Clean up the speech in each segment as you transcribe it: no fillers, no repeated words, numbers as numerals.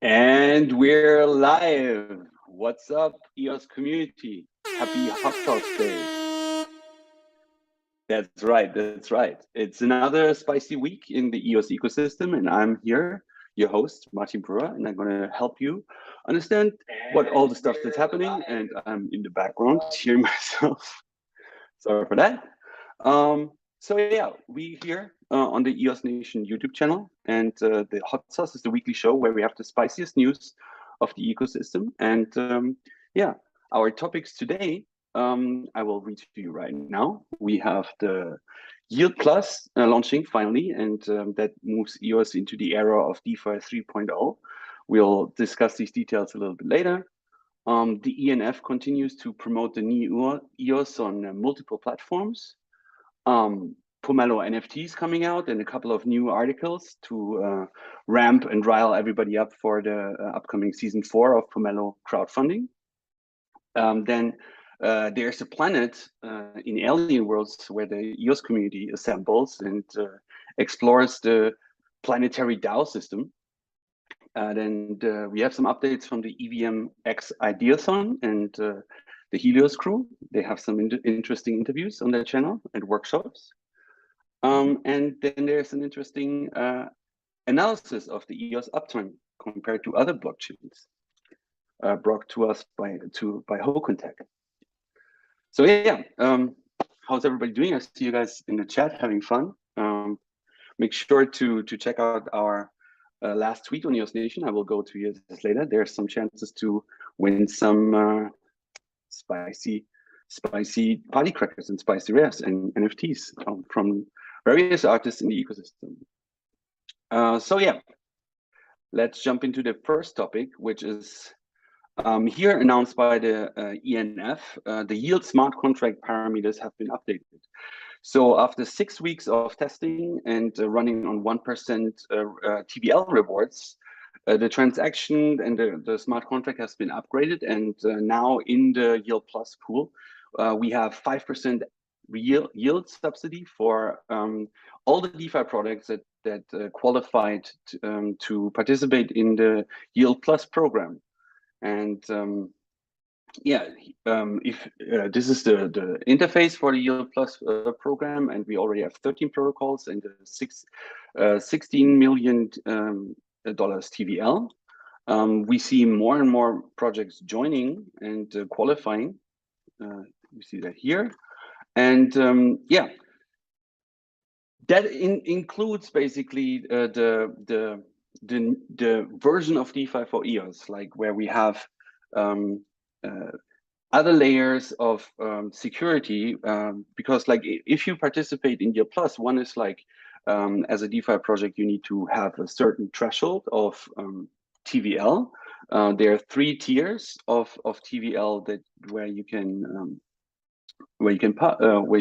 And we're live. What's up, EOS community? Happy Hot Sauce Day. That's right, that's right. It's another spicy week in the EOS ecosystem, and I'm here, your host, Martin Breuer, and I'm going to help you understand what all the stuff that's happening. And I'm in the background hearing myself. Sorry for that. So yeah, we here on the EOS Nation YouTube channel, and the Hot Sauce is the weekly show where we have the spiciest news of the ecosystem. And yeah, our topics today, I will read to you right now. We have the Yield Plus launching finally, and that moves EOS into the era of DeFi 3.0. We'll discuss these details a little bit later. The ENF continues to promote the new EOS on multiple platforms. Pomelo NFTs coming out and a couple of new articles to ramp and rile everybody up for the upcoming season 4 of Pomelo crowdfunding. Then there's a planet in Alien Worlds where the EOS community assembles and explores the planetary DAO system. Then we have some updates from the EVM X Ideathon and the Helios crew. They have some interesting interviews on their channel and workshops. And then there's an interesting analysis of the EOS Uptime compared to other blockchains brought to us by Hoken Tech. So yeah, how's everybody doing? I see you guys in the chat having fun. Make sure to check out our last tweet on EOS Nation. I will go to this later. There's some chances to win some spicy party crackers and spicy rares and NFTs from various artists in the ecosystem. So yeah, let's jump into the first topic, which is here announced by the ENF. The yield smart contract parameters have been updated. So after 6 weeks of testing and running on 1% TVL rewards, the transaction and the smart contract has been upgraded, and now in the Yield Plus pool, we have 5% yield subsidy for all the DeFi products that qualified to participate in the Yield Plus program. And yeah, if this is the interface for the Yield Plus program, and we already have 13 protocols and $16 million TVL. We see more and more projects joining and qualifying. You see that here, and yeah, that includes basically the version of DeFi for EOS, like where we have other layers of security, because like if you participate in Yield Plus, one is like as a DeFi project, you need to have a certain threshold of TVL. There are 3 tiers of TVL where you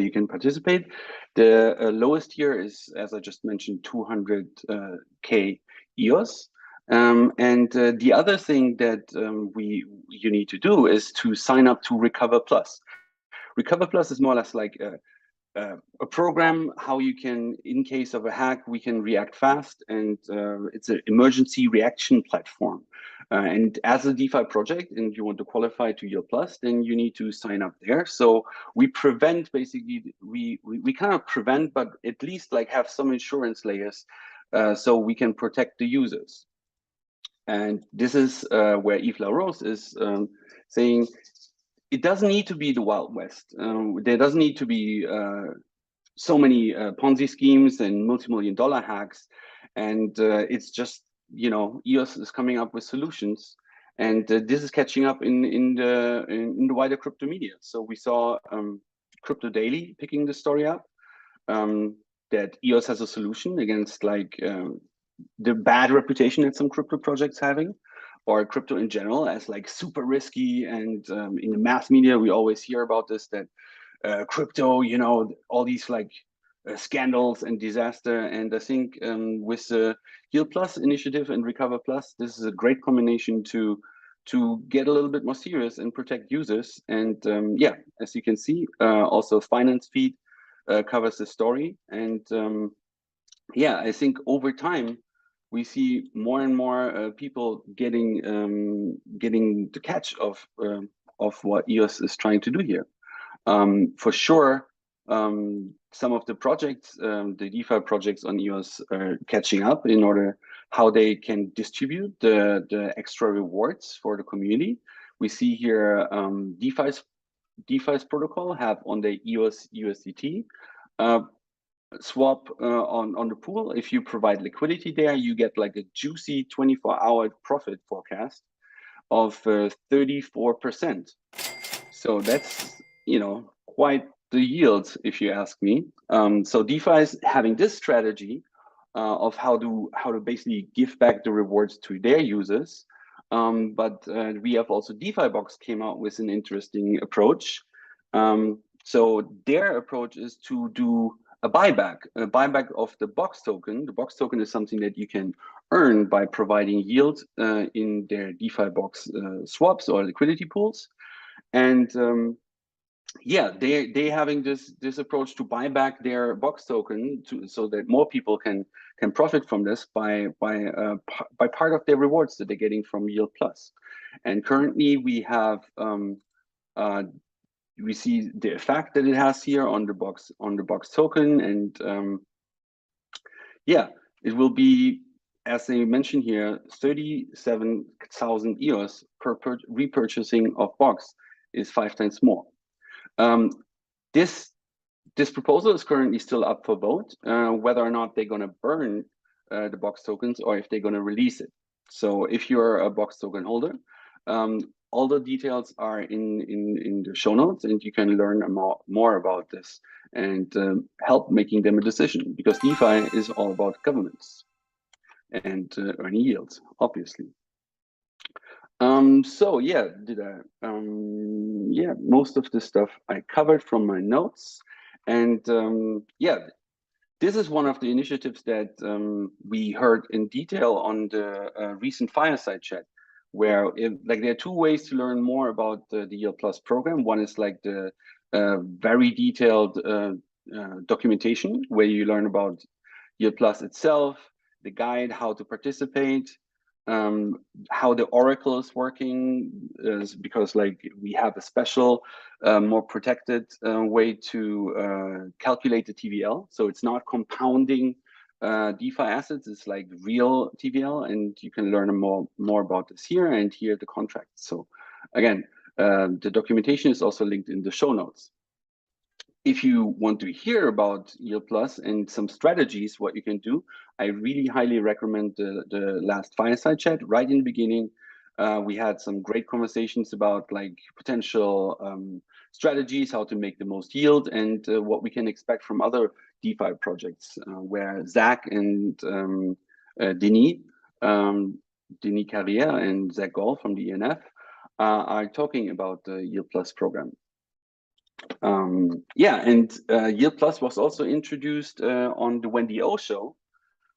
can participate. The lowest tier is, as I just mentioned, 200K EOS. And the other thing that you need to do is to sign up to Recover Plus. Recover Plus is more or less like a program how you can, in case of a hack, we can react fast, and it's an emergency reaction platform. And as a DeFi project, and you want to qualify to Yield Plus, then you need to sign up there. So we prevent, basically, we kind of prevent, but at least like have some insurance layers, so we can protect the users. And this is where Yves Larose is saying it doesn't need to be the Wild West. There doesn't need to be so many Ponzi schemes and multi-million-dollar hacks. And it's just, you know, EOS is coming up with solutions. And this is catching up in the wider crypto media. So we saw Crypto Daily picking the story up, that EOS has a solution against like the bad reputation that some crypto projects having, or crypto in general, as like super risky. And in the mass media, we always hear about this, that crypto, you know, all these like scandals and disaster. And I think with the Yield Plus initiative and Recover Plus, this is a great combination to get a little bit more serious and protect users. And yeah, as you can see, also Finance Feed covers the story. And yeah, I think over time, we see more and more people getting the catch of what EOS is trying to do here. For sure, some of the projects, the DeFi projects on EOS are catching up in order how they can distribute the extra rewards for the community. We see here DeFi's protocol have on the EOS USDT swap on the pool. If you provide liquidity there, you get like a juicy 24-hour profit forecast of 34%. So that's, you know, quite the yield, if you ask me. So DeFi is having this strategy of how to basically give back the rewards to their users. But we have also Defibox came out with an interesting approach. So their approach is to do a buyback of the Box token. The Box token is something that you can earn by providing yield in their Defibox swaps or liquidity pools. And yeah, they having this approach to buy back their Box token so that more people can profit from this by part of their rewards that they're getting from Yield Plus. And currently we have we see the effect that it has here on the Box token, and yeah, it will be, as they mentioned here, 37,000 EOS per repurchasing of Box is 5 times more. This proposal is currently still up for vote, whether or not they're going to burn the Box tokens or if they're going to release it. So if you're a Box token holder, all the details are in the show notes, and you can learn more about this and help making them a decision, because DeFi is all about governance and earning yields, obviously. So yeah, yeah, most of this stuff I covered from my notes, and yeah, this is one of the initiatives that we heard in detail on the recent Fireside chat, where like there are two ways to learn more about the Yield Plus program. One is like the very detailed documentation where you learn about Yield Plus itself, the guide, how to participate, how the Oracle is working, because like we have a special, more protected way to calculate the TVL. So it's not compounding DeFi assets, it's like real TVL, and you can learn more about this here, and here the contracts. So again, the documentation is also linked in the show notes. If you want to hear about Yield Plus and some strategies, what you can do, I really highly recommend the last Fireside chat. Right in the beginning, we had some great conversations about like potential strategies, how to make the most yield, and what we can expect from other DeFi projects, where Zach and Denis Carrière and Zach Gall from the ENF are talking about the Yield Plus program. Yeah, and Yield Plus was also introduced on the Wendy O show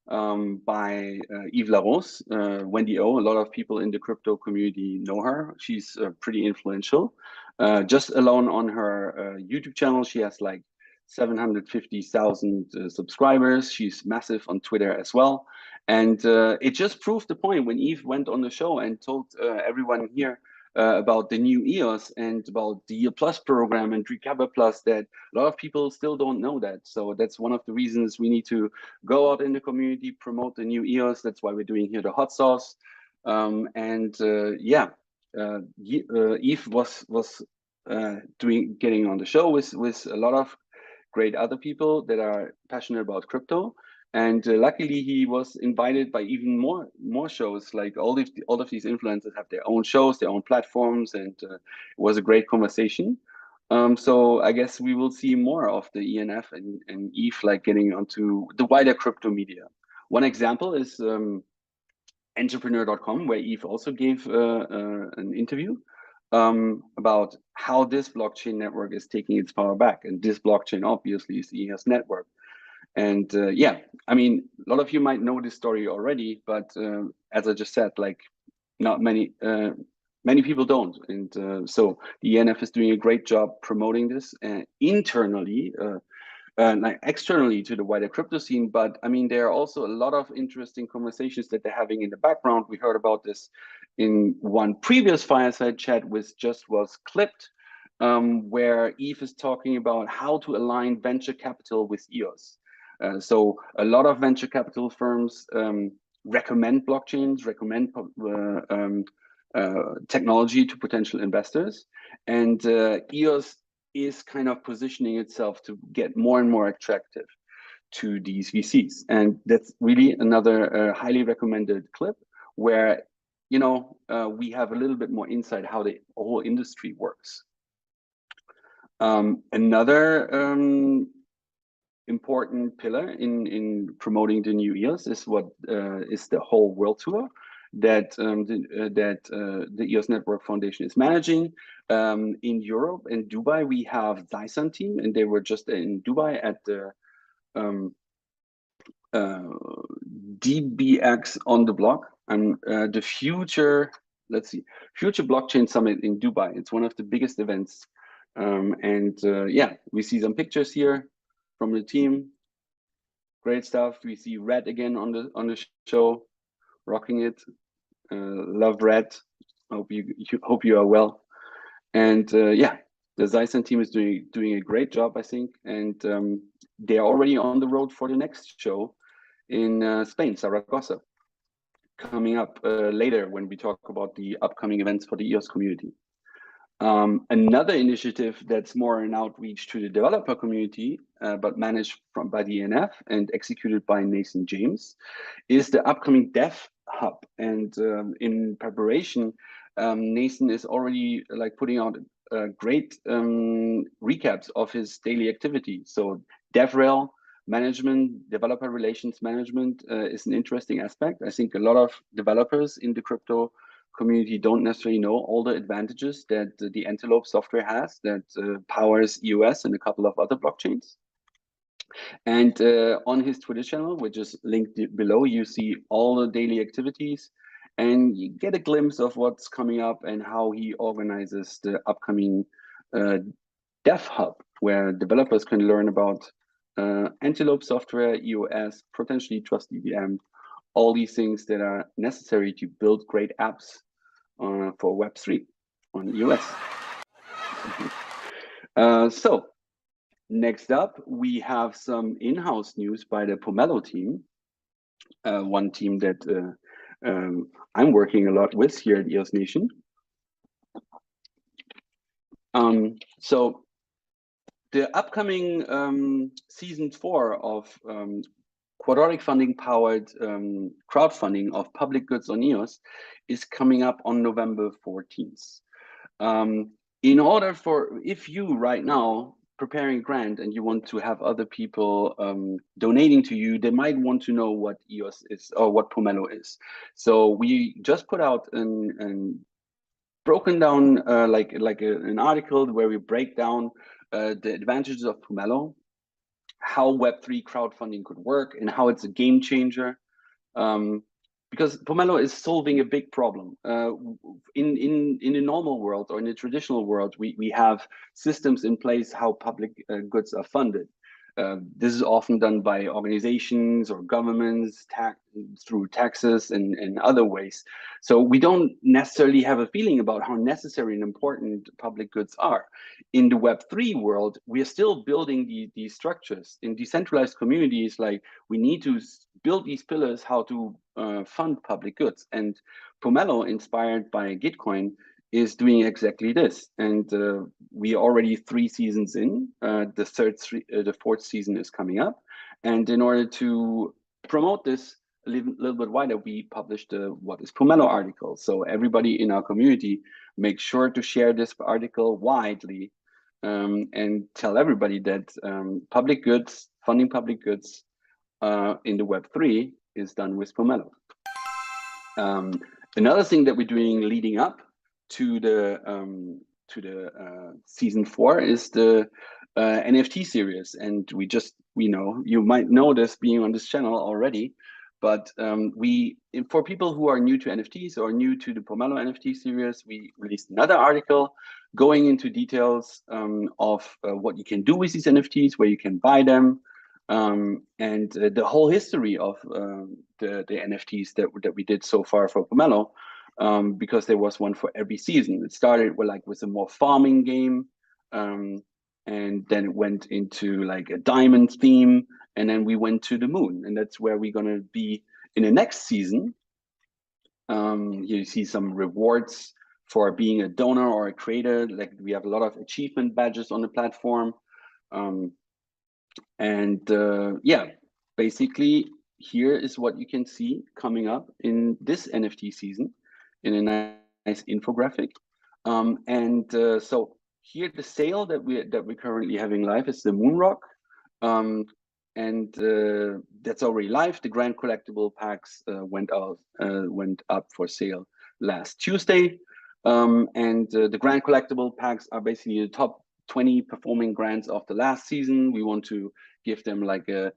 by Yves Larose. Wendy O, a lot of people in the crypto community know her. She's pretty influential. Just alone on her YouTube channel, she has like 750,000 subscribers. She's massive on Twitter as well. And it just proved the point when Yves went on the show and told everyone here about the new EOS and about the Yield Plus program and Recover Plus, that a lot of people still don't know that. So that's one of the reasons we need to go out in the community, promote the new EOS. That's why we're doing here the hot sauce. Yeah, Yves was getting on the show with a lot of great other people that are passionate about crypto. And luckily, he was invited by even more shows. Like all of these influencers have their own shows, their own platforms, and it was a great conversation. So I guess we will see more of the ENF and Yves like getting onto the wider crypto media. One example is entrepreneur.com, where Yves also gave an interview about how this blockchain network is taking its power back. And this blockchain obviously is the EOS network. And yeah, I mean, a lot of you might know this story already, but as I just said, like not many people don't. And so the ENF is doing a great job promoting this internally. like externally to the wider crypto scene. But I mean, there are also a lot of interesting conversations that they're having in the background. We heard about this in one previous Fireside chat, which just was clipped, where Eve is talking about how to align venture capital with EOS. So a lot of venture capital firms recommend blockchains, recommend technology to potential investors, and EOS is kind of positioning itself to get more and more attractive to these VCs. And that's really another highly recommended clip where, you know, we have a little bit more insight how the whole industry works. Another important pillar in promoting the new EOS is what is the whole world tour that the EOS Network Foundation is managing. In Europe and Dubai, we have Zaisan team, and they were just in Dubai at the DBX on the Blok and the future blockchain summit in Dubai. It's one of the biggest events, yeah, we see some pictures here from the team. Great stuff. We see Red again on the show, rocking it. Love Red. Hope you are well. And yeah, the Zaisan team is doing a great job, I think. And they are already on the road for the next show in Spain, Zaragoza, coming up later when we talk about the upcoming events for the EOS community. Another initiative that's more an outreach to the developer community, but managed by the ENF and executed by Nathan James, is the upcoming Devhub. And in preparation, Nathan is already like putting out great recaps of his daily activity. So Devrel management, developer relations management is an interesting aspect. I think a lot of developers in the crypto community don't necessarily know all the advantages that the Antelope software has that powers EOS and a couple of other blockchains. And on his Twitter channel, which is linked below, you see all the daily activities and you get a glimpse of what's coming up and how he organizes the upcoming Devhub, where developers can learn about Antelope software, EOS, potentially Trust EVM, all these things that are necessary to build great apps for Web3 on EOS. So next up, we have some in-house news by the Pomelo team, one team that I'm working a lot with here at EOS Nation. So the upcoming season 4 of quadratic funding powered crowdfunding of public goods on EOS is coming up on November 14th. In order for, if you right now preparing a grant and you want to have other people donating to you, they might want to know what EOS is or what Pomelo is. So we just put out an broken down an article where we break down the advantages of Pomelo, how Web3 crowdfunding could work, and how it's a game changer. Because Pomelo is solving a big problem. In the normal world or in the traditional world, we have systems in place how public goods are funded. This is often done by organizations or governments through taxes and other ways. So we don't necessarily have a feeling about how necessary and important public goods are. In the Web3 world, we are still building these structures. In decentralized communities, like we need to build these pillars how to fund public goods. And Pomelo, inspired by Gitcoin, is doing exactly this. And we are already 3 seasons in. The 4th season is coming up. And in order to promote this a little bit wider, we published the What is Pomelo article. So everybody in our community, make sure to share this article widely and tell everybody that public goods, funding public goods in the Web3 is done with Pomelo. Another thing that we're doing leading up to the season 4 is the NFT series, and you might know this being on this channel already, But for people who are new to NFTs or new to the Pomelo NFT series, we released another article going into details of what you can do with these NFTs, where you can buy them, and the whole history of the NFTs that we did so far for Pomelo, because there was one for every season. It started with a more farming game, and then it went into like a diamond theme, and then we went to the moon, and that's where we're gonna be in the next season. Here you see some rewards for being a donor or a creator. Like we have a lot of achievement badges on the platform. Yeah, basically here is what you can see coming up in this NFT season in a nice infographic. So here the sale that we're currently having live is the Moonrock. That's already live. The grand collectible packs went up for sale last Tuesday. The grand collectible packs are basically the top 20 performing grants of the last season. We want to give them like a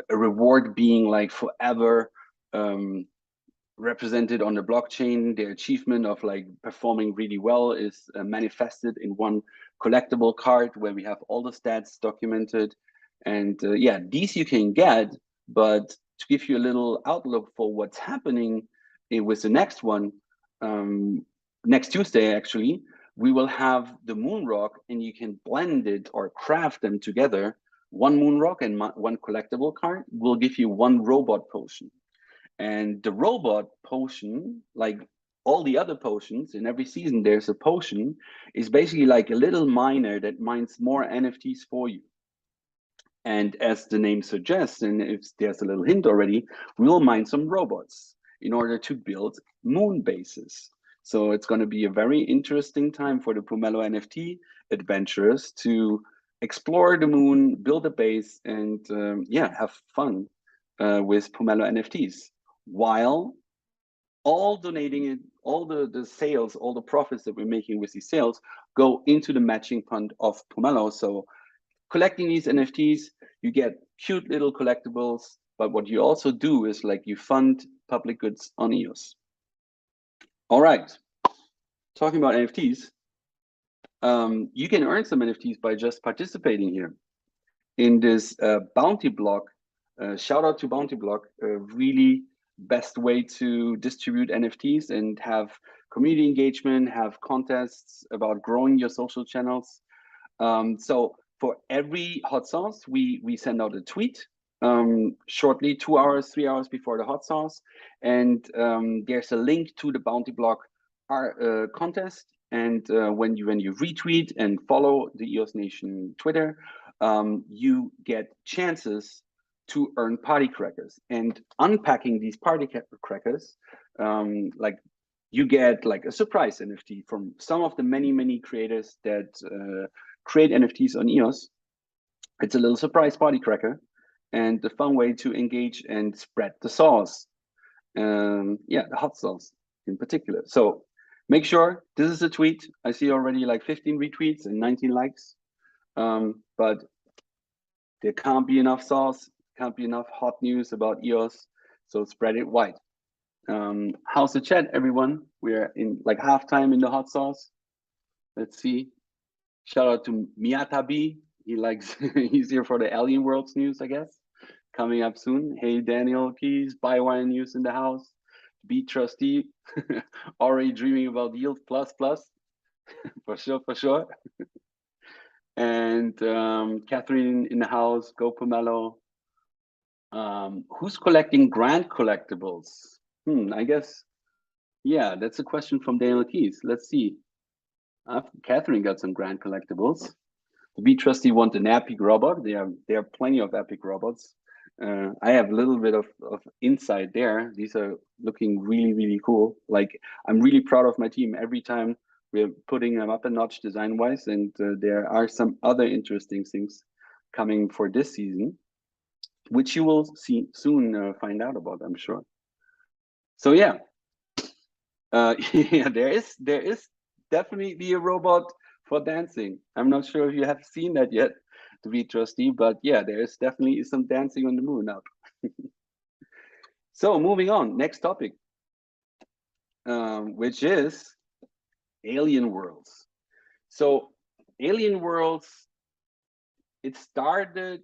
reward being like forever represented on the blockchain. Their achievement of like performing really well is manifested in one collectible card where we have all the stats documented. And yeah, these you can get, but to give you a little outlook for what's happening with the next one, next Tuesday actually, we will have the Moonrock, and you can blend it or craft them together. One Moonrock and one collectible card will give you one robot potion. And the robot potion, like all the other potions, in every season there's a potion, is basically like a little miner that mines more NFTs for you. And as the name suggests, and if there's a little hint already, we'll mine some robots in order to build moon bases. So it's going to be a very interesting time for the Pomelo NFT adventurers to explore the moon, build a base, and yeah, have fun with Pomelo NFTs, while all donating it, all the sales, all the profits that we're making with these sales go into the matching fund of Pomelo. So collecting these NFTs, you get cute little collectibles, but what you also do is like you fund public goods on EOS. All right, talking about NFTs, you can earn some NFTs by just participating here in this bounty block. Shout out to Bounty Block, a really best way to distribute NFTs and have community engagement, have contests about growing your social channels. So for every hot sauce, we send out a tweet shortly, 2 hours, 3 hours before the hot sauce. And there's a link to the Bounty Block contest. And when you retweet and follow the EOS Nation Twitter, you get chances to earn party crackers. And unpacking these party crackers, like you get like a surprise NFT from some of the many creators that create NFTs on EOS. It's a little surprise party cracker and a fun way to engage and spread the sauce. Yeah, the hot sauce in particular. So make sure this is a tweet. I see already like 15 retweets and 19 likes. But there can't be enough sauce, can't be enough hot news about EOS. So spread it wide. How's the chat, everyone? We're in like halftime in the hot sauce. Let's see. Shout out to Miyatabi. He likes he's here for the Alien Worlds news, I guess. Coming up soon. Hey Daniel Keys, Bywire news in the house. Beat Trustee. Already dreaming about Yield plus. For sure. And Catherine in the house, go Pomelo. Who's collecting grand collectibles? I guess, yeah, that's a question from Daniel Keys. Let's see. Catherine got some grand collectibles. The B Trustee want an epic robot. There are plenty of epic robots. I have a little bit of insight there. These are looking really cool. Like, I'm really proud of my team. Every time we're putting them up a notch design-wise, and there are some other interesting things coming for this season, which you will see soon find out about, I'm sure. So yeah, yeah, there is definitely a robot for dancing. I'm not sure if you have seen that yet, to be Trustee, but yeah, there is definitely some dancing on the moon up. So moving on, next topic, which is Alien Worlds. So Alien Worlds, it started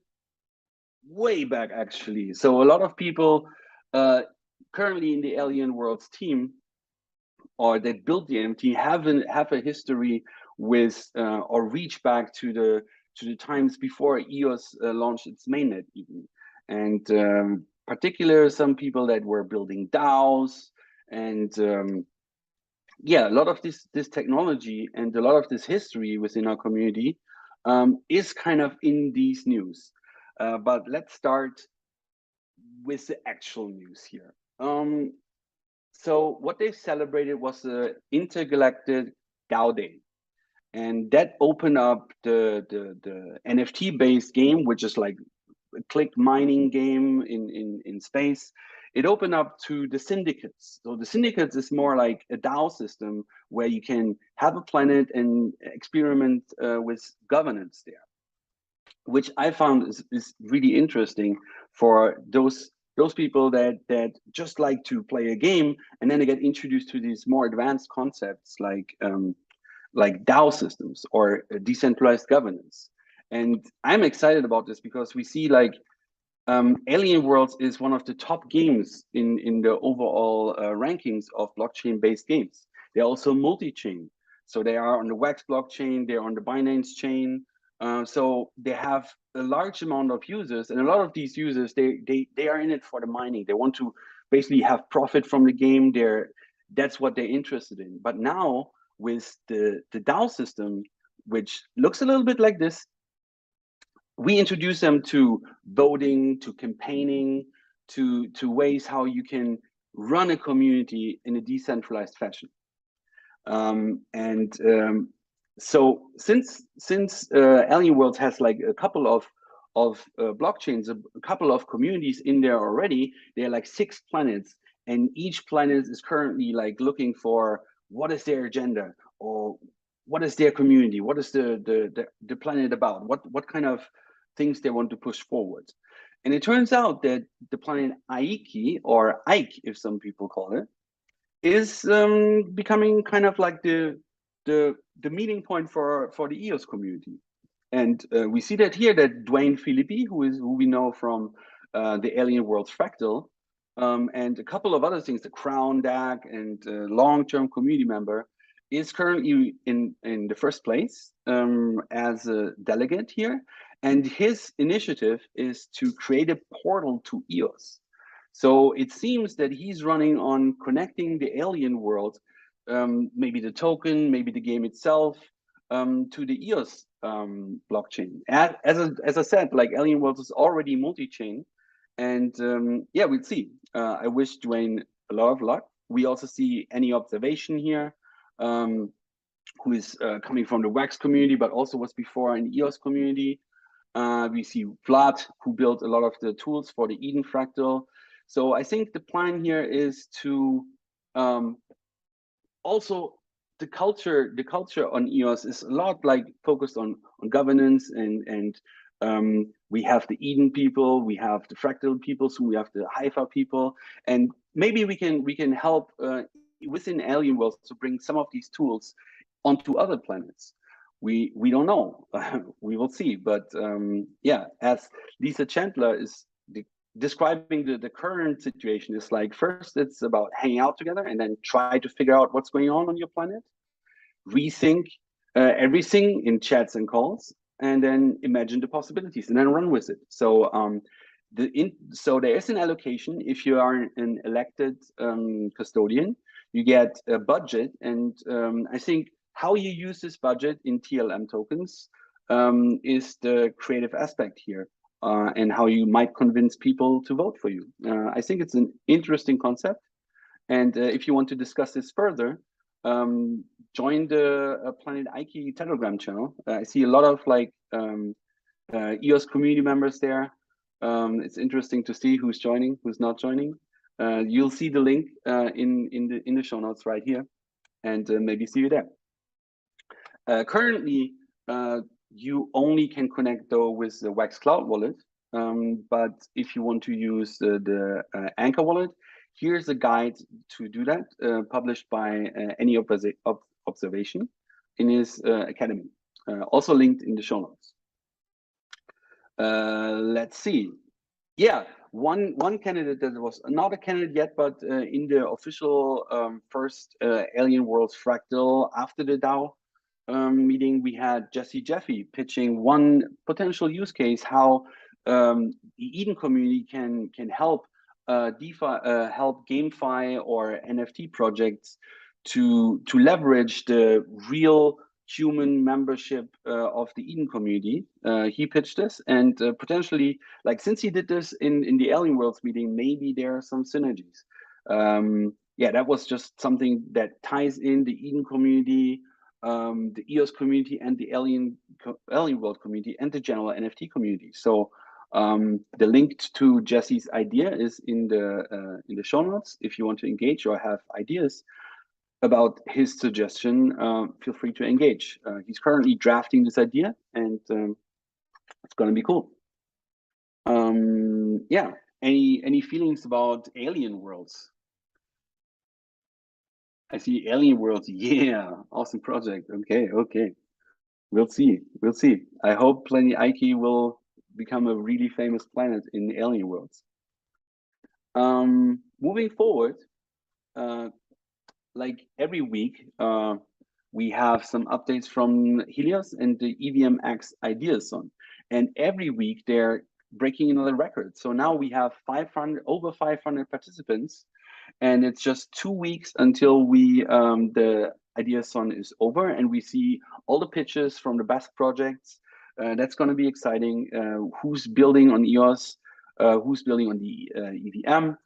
way back actually. So a lot of people currently in the Alien Worlds team or that built the NFT have a history with or reach back to the times before EOS launched its mainnet even. And particular some people that were building DAOs and yeah, a lot of this technology and a lot of this history within our community is kind of in these news. But let's start with the actual news here. So what they celebrated was the Intergalactic DAO Day. And that opened up the NFT-based game, which is like a click mining game in space. It opened up to the syndicates. So the syndicates is more like a DAO system where you can have a planet and experiment with governance there, which I found is really interesting for those people that just like to play a game and then they get introduced to these more advanced concepts like DAO systems or decentralized governance. And I'm excited about this because we see like Alien Worlds is one of the top games in the overall rankings of blockchain-based games. They're also multi-chain. So they are on the Wax blockchain, they're on the Binance chain. So they have a large amount of users, and a lot of these users, they are in it for the mining. They want to basically have profit from the game. That's what they're interested in. But now with the DAO system, which looks a little bit like this, we introduce them to voting, to campaigning, to ways how you can run a community in a decentralized fashion. So since Alien Worlds has like a couple of blockchains, a couple of communities in there already, there are like 6 planets, and each planet is currently like looking for what is their agenda or what is their community, what is the planet about, what kind of things they want to push forward. And it turns out that the planet Eyeke, or Eyeke, if some people call it, is becoming kind of like the meeting point for the EOS community. And we see that here that Dwayne Philippi, who we know from the Alien Worlds Fractal, and a couple of other things, the Crown DAC and long-term community member, is currently in the first place as a delegate here. And his initiative is to create a portal to EOS. So it seems that he's running on connecting the Alien World, maybe the token, maybe the game itself, to the EOS blockchain. As I said, like Alien Worlds is already multi-chain, and yeah, we'll see. I wish Dwayne a lot of luck. We also see Any Observation here, who is coming from the Wax community, but also was before in the EOS community. We see Vlad, who built a lot of the tools for the Eden Fractal. So I think the plan here is to also the culture on EOS is a lot like focused on governance and we have the Eden people, we have the Fractal people, so we have the Haifa people, and maybe we can help within Alien Worlds to bring some of these tools onto other planets. We don't know. We will see. But yeah, as Lisa Chandler is describing the current situation, is like first it's about hanging out together and then try to figure out what's going on your planet, rethink everything in chats and calls, and then imagine the possibilities and then run with it. So so there is an allocation. If you are an elected custodian, you get a budget, and I think how you use this budget in TLM tokens is the creative aspect here, and how you might convince people to vote for you. I think it's an interesting concept, and if you want to discuss this further, join the Planet Eyeke Telegram channel. I see a lot of like EOS community members there. It's interesting to see who's joining, who's not joining. You'll see the link in the show notes right here, and maybe see you there. Currently, you only can connect though with the Wax Cloud wallet, But if you want to use the Anchor wallet, here's a guide to do that, published by any observation in his academy, also linked in the show notes. Let's see. Yeah, one candidate that was not a candidate yet, but in the official first Alien Worlds Fractal after the DAO meeting, we had Jeffy pitching one potential use case how the Eden community can help DeFi, help GameFi or NFT projects to leverage the real human membership of the Eden community. He pitched this, and potentially, like, since he did this in the Alien Worlds meeting, maybe there are some synergies. Yeah, that was just something that ties in the Eden community, the EOS community, and the Alien World community, and the general NFT community. So the link to Jesse's idea is in the show notes. If you want to engage or have ideas about his suggestion, feel free to engage. He's currently drafting this idea, and it's going to be cool. Yeah, any feelings about Alien Worlds? I see Alien Worlds. Yeah, awesome project. Okay. We'll see. I hope Planet Eyeke will become a really famous planet in Alien Worlds. Moving forward, like every week, we have some updates from Helios and the EVMX Ideathon, and every week they're breaking another record. So now we have over 500 participants, and it's just 2 weeks until the Ideathon is over, and we see all the pitches from the best projects. That's going to be exciting. Who's building on EOS? Who's building on the EVM?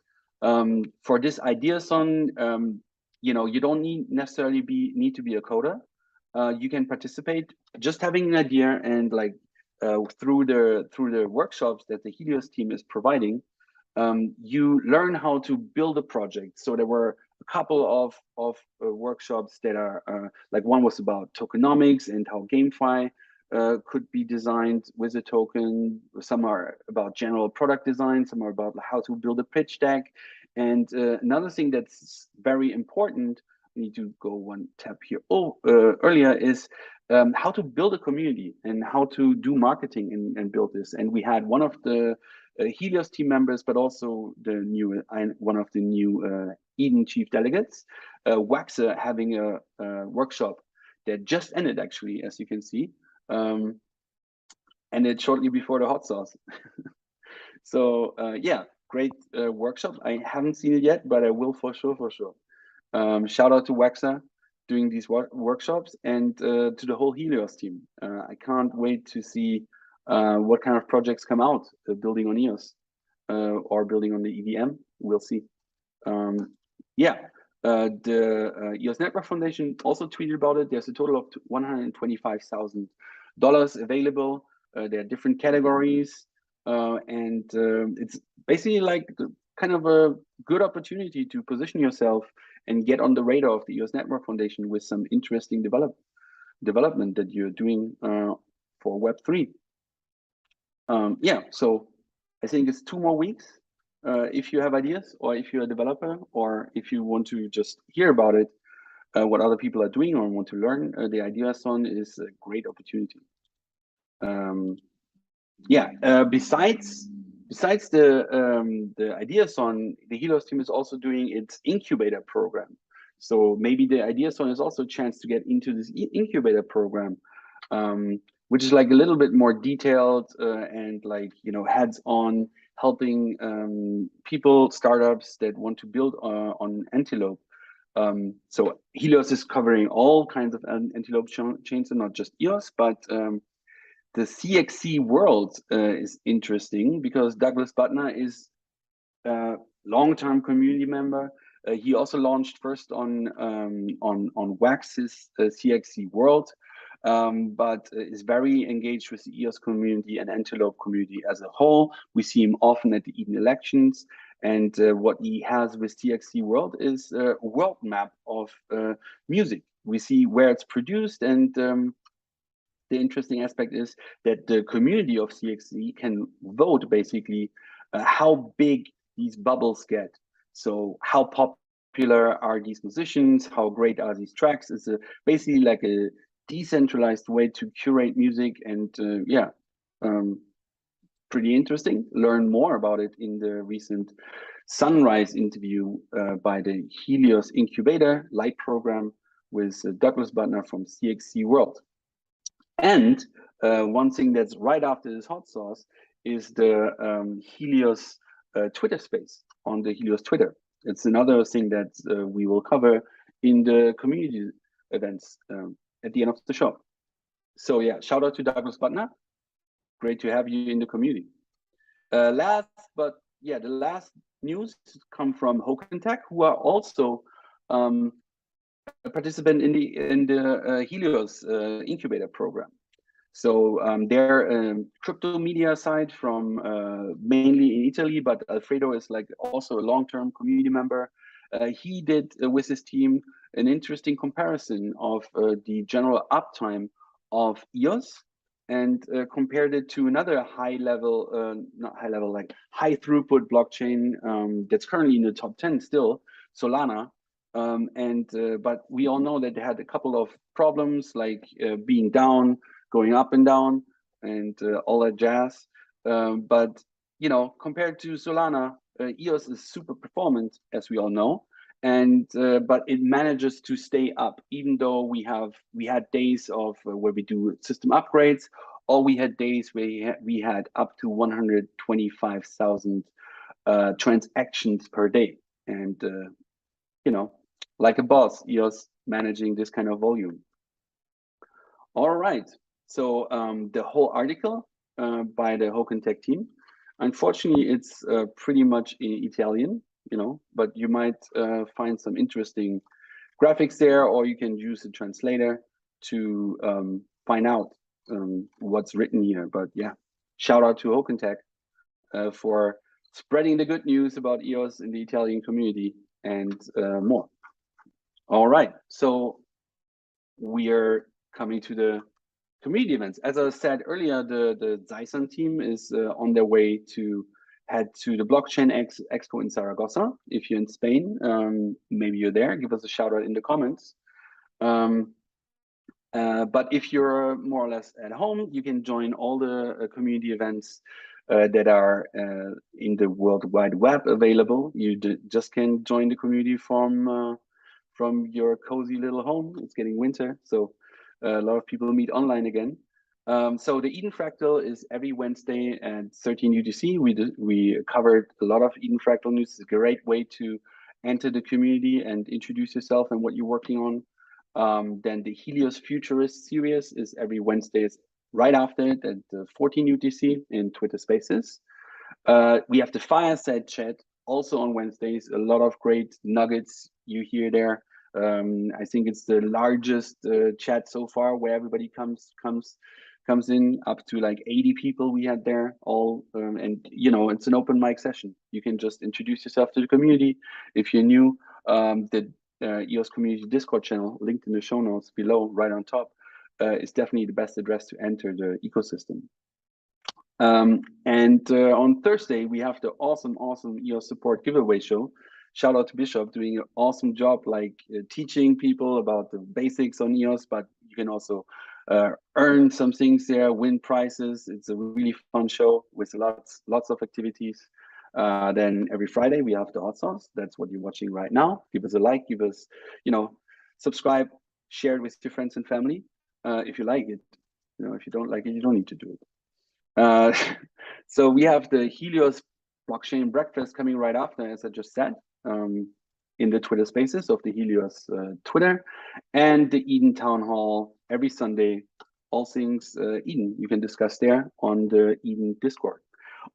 For this Ideathon, you don't necessarily need to be a coder. You can participate just having an idea, and like through the workshops that the Helios team is providing, you learn how to build a project. So there were a couple of workshops that are like, one was about tokenomics and how GameFi could be designed with a token. Some are about general product design. Some are about how to build a pitch deck. And another thing that's very important, I need to go one tab here earlier, is how to build a community and how to do marketing and build this. And we had one of the Helios team members, but also one of the new Eden chief delegates, Waxer, having a workshop that just ended, actually, as you can see. Ended shortly before the hot sauce. So yeah, great workshop. I haven't seen it yet, but I will for sure. Shout out to Waxer doing these workshops, and to the whole Helios team. I can't wait to see what kind of projects come out building on EOS or building on the EVM. We'll see. Yeah, the EOS Network Foundation also tweeted about it. There's a total of $125,000 available. There are different categories, and it's basically like kind of a good opportunity to position yourself and get on the radar of the EOS Network Foundation with some interesting development that you're doing for Web3. Yeah, so I think it's 2 more weeks. If you have ideas, or if you're a developer, or if you want to just hear about it, what other people are doing, or want to learn, the Ideathon is a great opportunity. Yeah, besides the Ideathon, the Helios team is also doing its incubator program. So maybe the Ideathon is also a chance to get into this incubator program, which is like a little bit more detailed and like, hands-on, helping people, startups that want to build on Antelope. So Helios is covering all kinds of Antelope chains, and not just EOS, but the CXC world is interesting because Douglas Butner is a long-term community member. He also launched first on Wax's CXC world, but is very engaged with the EOS community and Antelope community as a whole. We see him often at the Eden elections, and what he has with CXC world is a world map of music. We see where it's produced, and the interesting aspect is that the community of CXC can vote basically how big these bubbles get. So how popular are these musicians? How great are these tracks? It's basically like a decentralized way to curate music, and pretty interesting. Learn more about it in the recent Sunrise interview by the Helios Incubator Light program with Douglas Butner from CXC World. And one thing that's right after this hot sauce is the Helios Twitter space on the Helios Twitter. It's another thing that we will cover in the community events at the end of the show. So yeah, shout out to Douglas Butner. Great to have you in the community. The last news come from Hoken Tech, who are also a participant in the Helios incubator program. So they're a crypto media site from mainly in Italy, but Alfredo is like also a long-term community member. He did with his team an interesting comparison of the general uptime of EOS and compared it to another high throughput blockchain that's currently in the top 10 still, Solana. But we all know that they had a couple of problems like being down, going up and down, and all that jazz. But you know, compared to Solana, EOS is super performant, as we all know, and but it manages to stay up, even though we had days of where we do system upgrades, or we had days where we had up to 125,000 transactions per day, and you know, like a boss, EOS managing this kind of volume. All right. So the whole article by the Hoken Tech team, unfortunately, it's pretty much in Italian, you know, but you might find some interesting graphics there, or you can use a translator to find out what's written here. But yeah, shout out to Hoken Tech for spreading the good news about EOS in the Italian community and more. All right, so we are coming to the community events. As I said earlier, the Zaisan team is on their way to head to the Blockchain Expo in Zaragoza. If you're in Spain, maybe you're there, give us a shout out in the comments. But if you're more or less at home, you can join all the community events that are in the World Wide Web available. You just can join the community from your cozy little home. It's getting winter, so a lot of people meet online again. So the Eden Fractal is every Wednesday at 13 UTC. We covered a lot of Eden Fractal news. It's a great way to enter the community and introduce yourself and what you're working on. Then the Helios Futurist series is every Wednesdays right after it at 14 UTC in Twitter Spaces. We have the Fireside chat also on Wednesdays. A lot of great nuggets you hear there. I think it's the largest chat so far, where everybody comes in, up to like 80 people we had there all, and you know, it's an open mic session. You can just introduce yourself to the community. If you're new, the EOS community Discord channel linked in the show notes below, right on top, is definitely the best address to enter the ecosystem. On Thursday, we have the awesome EOS support giveaway show. Shout out to Bishop doing an awesome job, like teaching people about the basics on EOS, but you can also earn some things there, win prizes. It's a really fun show with lots of activities. Then every Friday we have the hot sauce. That's what you're watching right now. Give us a like, give us, you know, subscribe, share it with your friends and family if you like it. You know, if you don't like it, you don't need to do it. So we have the Helios blockchain breakfast coming right after, as I just said, in the Twitter Spaces of the Helios Twitter, and the Eden Town Hall every Sunday. All things Eden you can discuss there on the Eden Discord.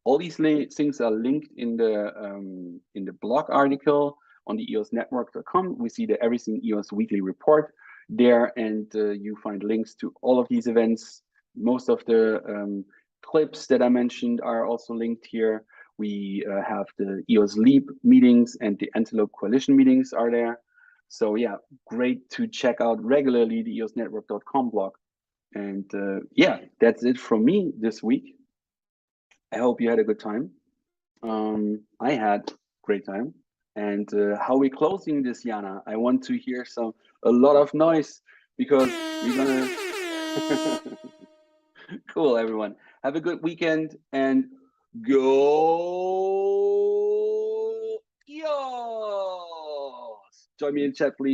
All these things are linked in the blog article on the EOSnetwork.com. We see the Everything EOS weekly report there, and you find links to all of these events. Most of the clips that I mentioned are also linked here. We have the EOS Leap meetings and the Antelope Coalition meetings are there. So yeah, great to check out regularly the EOSnetwork.com blog And yeah, that's it from me this week. I hope you had a good time. I had great time. And how we closing this, Jana? I want to hear a lot of noise because we're gonna. Cool, everyone. Have a good weekend and go EOS! Join me in chat, please.